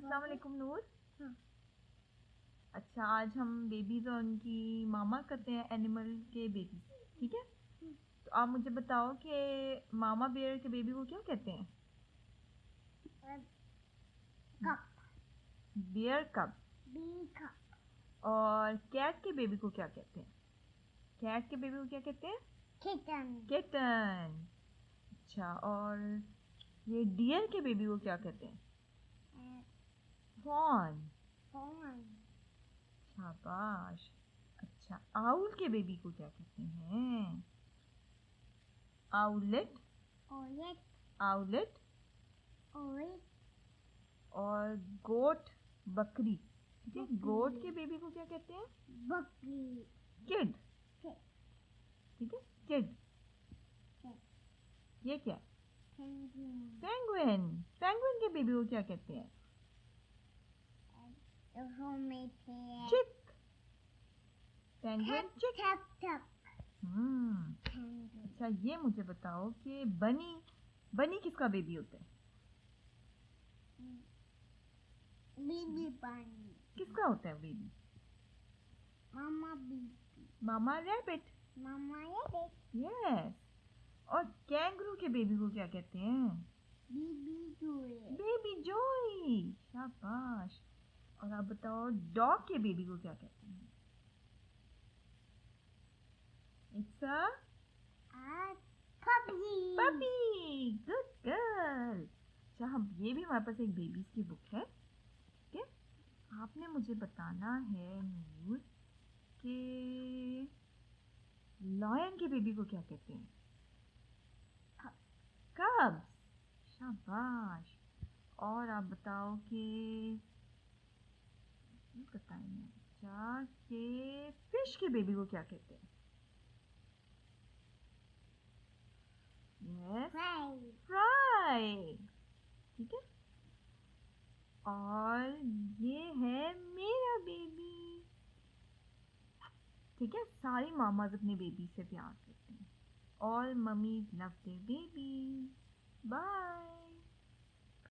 अस्सलाम वालेकुम नूर। हाँ। अच्छा, आज हम बेबीज और उनकी मामा करते हैं, एनिमल के बेबी, ठीक है? तो आप मुझे बताओ कि मामा बेयर के बेबी को क्या कहते हैं? Cub. Bear cub. Bee cub. और कैट के बेबी को क्या कहते हैं? कैट के बेबी को क्या कहते हैं? किटन। किटन। अच्छा, और ये डियर के बेबी को क्या कहते हैं? फॉन। फॉन। शाबाश। अच्छा, आउल के बेबी को क्या कहते हैं? आउलेट। ओलेट। आउलेट। ओलेट। और गोट, बकरी, ठीक है? बकरी। गोट के बेबी को क्या कहते हैं? बकरी। Kid, kid. ठीक है? किड। किड। ये क्या? पेंगुइन। पेंगुइन। पेंगुइन के बेबी को क्या कहते हैं? चिक। पेंगुइन चिक। टप टप। अच्छा, ये मुझे बताओ कि बनी, बनी किसका बेबी होता है? बेबी बनी। किसका होता है बेबी? मामा बेबी। मामा रैबिट। मामा रैबिट। यस। और कैंगरू के बेबी को क्या कहते हैं? बेबी जोई। बेबी जोई। शाबाश। और आप बताओ डॉग के बेबी को क्या कहते हैं? It's a puppy. Puppy. Good girl. अच्छा, हम ये भी हमारे पास एक बेबीज की बुक है, ठीक है? आपने मुझे बताना है नूर कि लॉयन के बेबी को क्या कहते हैं? कब्स। शाबाश। और आप बताओ कि बताइए अच्छा कि फिश के बेबी को क्या कहते हैं? यस, फ्राई, ठीक है? और ये है मेरा बेबी, ठीक है? सारी मामाज अपने बेबी से प्यार करते हैं। All mummies love their baby. Bye.